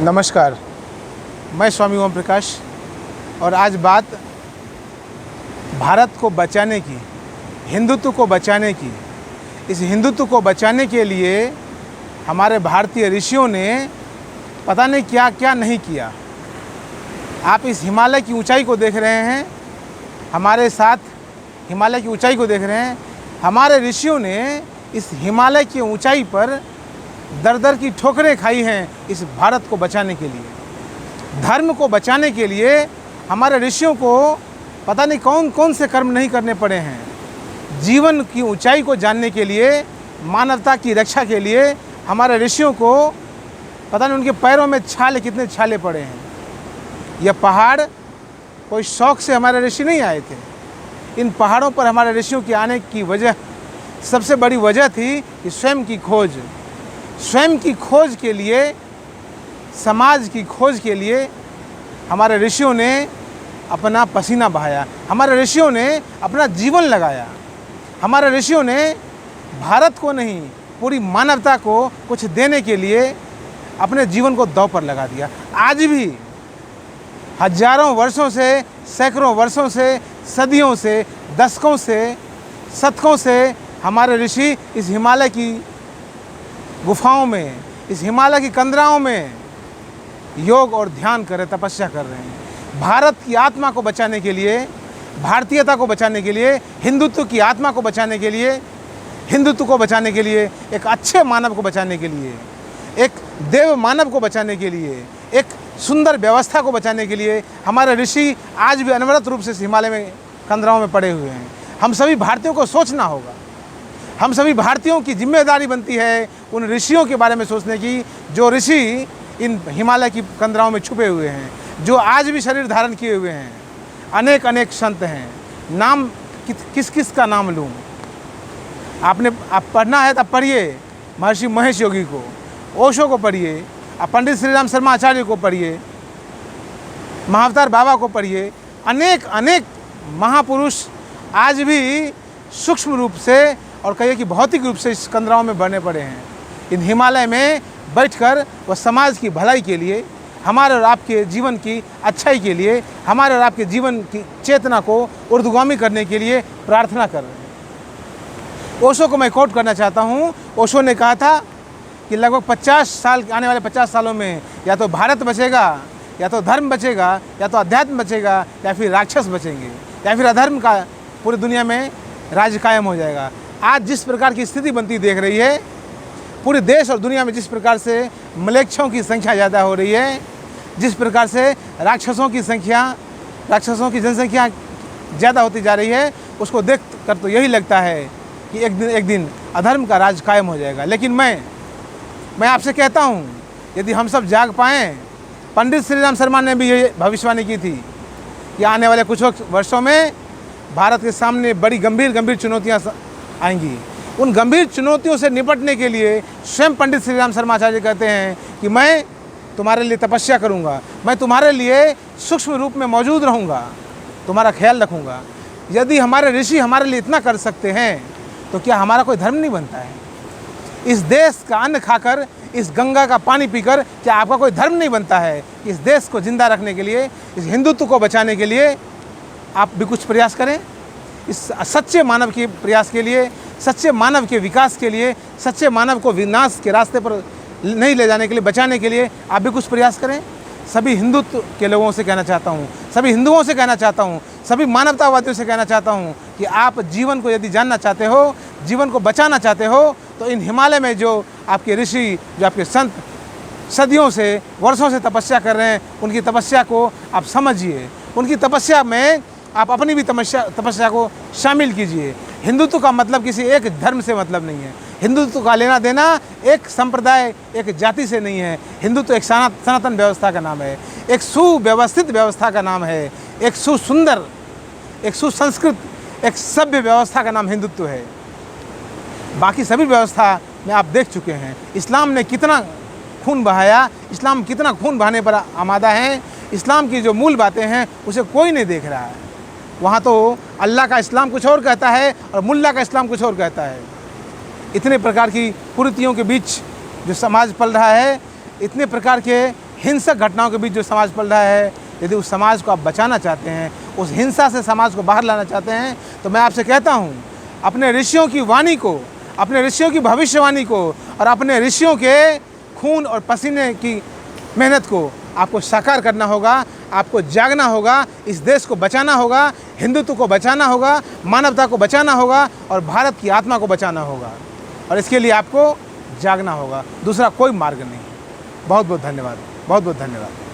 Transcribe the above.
नमस्कार, मैं स्वामी ओम प्रकाश और आज बात भारत को बचाने की, हिंदुत्व को बचाने की। इस हिंदुत्व को बचाने के लिए हमारे भारतीय ऋषियों ने पता नहीं क्या क्या नहीं किया। आप इस हिमालय की ऊंचाई को देख रहे हैं, हमारे साथ हिमालय की ऊंचाई को देख रहे हैं। हमारे ऋषियों ने इस हिमालय की ऊंचाई पर दर दर की ठोकरें खाई हैं इस भारत को बचाने के लिए। धर्म को बचाने के लिए हमारे ऋषियों को पता नहीं कौन कौन से कर्म नहीं करने पड़े हैं। जीवन की ऊंचाई को जानने के लिए, मानवता की रक्षा के लिए हमारे ऋषियों को पता नहीं उनके पैरों में छाले कितने छाले पड़े हैं। यह पहाड़ कोई शौक से हमारे ऋषि नहीं आए थे। इन पहाड़ों पर हमारे ऋषियों के आने की वजह, सबसे बड़ी वजह थी कि स्वयं की खोज के लिए, समाज की खोज के लिए हमारे ऋषियों ने अपना पसीना बहाया, हमारे ऋषियों ने अपना जीवन लगाया। हमारे ऋषियों ने भारत को नहीं, पूरी मानवता को कुछ देने के लिए अपने जीवन को दांव पर लगा दिया। आज भी हजारों वर्षों से, सैकड़ों वर्षों से, सदियों से, दशकों से, शतकों से हमारे ऋषि इस हिमालय की गुफाओं में, इस हिमालय की कंदराओं में योग और ध्यान कर रहे, तपस्या कर रहे हैं। भारत की आत्मा को बचाने के लिए, भारतीयता को बचाने के लिए, हिंदुत्व की आत्मा को बचाने के लिए, हिंदुत्व को बचाने के लिए, एक अच्छे मानव को बचाने के लिए, एक देव मानव को बचाने के लिए, एक सुंदर व्यवस्था को बचाने के लिए हमारे ऋषि आज भी अनवरत रूप से इस हिमालय में कंदराओं में पड़े हुए हैं। हम सभी भारतीयों को सोचना होगा। हम सभी भारतीयों की जिम्मेदारी बनती है उन ऋषियों के बारे में सोचने की, जो ऋषि इन हिमालय की कंदराओं में छुपे हुए हैं, जो आज भी शरीर धारण किए हुए हैं। अनेक अनेक संत हैं। नाम किस किस का नाम लूँ? आप पढ़ना है तो पढ़िए, महर्षि महेश योगी को, ओशो को पढ़िए, पंडित श्री राम शर्मा आचार्य को पढ़िए, महाअवतार बाबा को पढ़िए। अनेक अनेक महापुरुष आज भी सूक्ष्म रूप से और कहिए कि भौतिक रूप से इस कंदराओं में बने पड़े हैं। इन हिमालय में बैठकर वह समाज की भलाई के लिए, हमारे और आपके जीवन की अच्छाई के लिए, हमारे और आपके जीवन की चेतना को ऊर्ध्वगामी करने के लिए प्रार्थना कर रहे हैं। ओशो को मैं कोट करना चाहता हूँ। ओशो ने कहा था कि लगभग 50 साल, आने वाले 50 सालों में या तो भारत बचेगा, या तो धर्म बचेगा, या तो अध्यात्म बचेगा, या फिर राक्षस बचेंगे, या फिर अधर्म का पूरी दुनिया में राज्य कायम हो जाएगा। आज जिस प्रकार की स्थिति बनती देख रही है पूरे देश और दुनिया में, जिस प्रकार से मलेच्छों की संख्या ज़्यादा हो रही है, जिस प्रकार से राक्षसों की जनसंख्या ज़्यादा होती जा रही है, उसको देख कर तो यही लगता है कि एक दिन अधर्म का राज कायम हो जाएगा। लेकिन मैं आपसे कहता हूँ, यदि हम सब जाग पाएँ, पंडित श्री राम शर्मा ने भी ये भविष्यवाणी की थी कि आने वाले कुछ वर्षों में भारत के सामने बड़ी गंभीर चुनौतियाँ आएंगी। उन गंभीर चुनौतियों से निपटने के लिए स्वयं पंडित श्री राम शर्मा आचार्य कहते हैं कि मैं तुम्हारे लिए तपस्या करूंगा, मैं तुम्हारे लिए सूक्ष्म रूप में मौजूद रहूंगा, तुम्हारा ख्याल रखूंगा। यदि हमारे ऋषि हमारे लिए इतना कर सकते हैं तो क्या हमारा कोई धर्म नहीं बनता है? इस देश का अन्न खाकर, इस गंगा का पानी पीकर क्या आपका कोई धर्म नहीं बनता है? इस देश को जिंदा रखने के लिए, इस हिंदुत्व को बचाने के लिए आप भी कुछ प्रयास करें। इस सच्चे मानव के प्रयास के लिए, सच्चे मानव के विकास के लिए, सच्चे मानव को विनाश के रास्ते पर नहीं ले जाने के लिए, बचाने के लिए आप भी कुछ प्रयास करें। सभी हिंदुत्व के लोगों से कहना चाहता हूँ, सभी हिंदुओं से कहना चाहता हूँ, सभी मानवतावादियों से कहना चाहता हूँ कि आप जीवन को यदि जानना चाहते हो, जीवन को बचाना चाहते हो, तो इन हिमालय में जो आपके ऋषि, जो आपके संत सदियों से, वर्षों से तपस्या कर रहे हैं, उनकी तपस्या को आप समझिए। उनकी तपस्या में आप अपनी भी तपस्या को शामिल कीजिए। हिंदुत्व का मतलब किसी एक धर्म से मतलब नहीं है। हिंदुत्व का लेना देना एक संप्रदाय, एक जाति से नहीं है। हिंदुत्व एक सनातन व्यवस्था का नाम है, एक सुव्यवस्थित व्यवस्था का नाम है, एक सुसुंदर, एक सुसंस्कृत, एक सभ्य व्यवस्था का नाम हिंदुत्व है। बाकी सभी व्यवस्था में आप देख चुके हैं इस्लाम ने कितना खून बहाया, इस्लाम कितना खून बहाने पर आमादा है। इस्लाम की जो मूल बातें हैं उसे कोई नहीं देख रहा है। वहाँ तो अल्लाह का इस्लाम कुछ और कहता है और मुल्ला का इस्लाम कुछ और कहता है। इतने प्रकार की कुरीतियों के बीच जो समाज पल रहा है, इतने प्रकार के हिंसक घटनाओं के बीच जो समाज पल रहा है, यदि उस समाज को आप बचाना चाहते हैं, उस हिंसा से समाज को बाहर लाना चाहते हैं, तो मैं आपसे कहता हूँ, अपने ऋषियों की वाणी को, अपने ऋषियों की भविष्यवाणी को और अपने ऋषियों के खून और पसीने की मेहनत को आपको साकार करना होगा। आपको जागना होगा, इस देश को बचाना होगा, हिंदुत्व को बचाना होगा, मानवता को बचाना होगा और भारत की आत्मा को बचाना होगा। और इसके लिए आपको जागना होगा, दूसरा कोई मार्ग नहीं। बहुत बहुत धन्यवाद, बहुत बहुत धन्यवाद।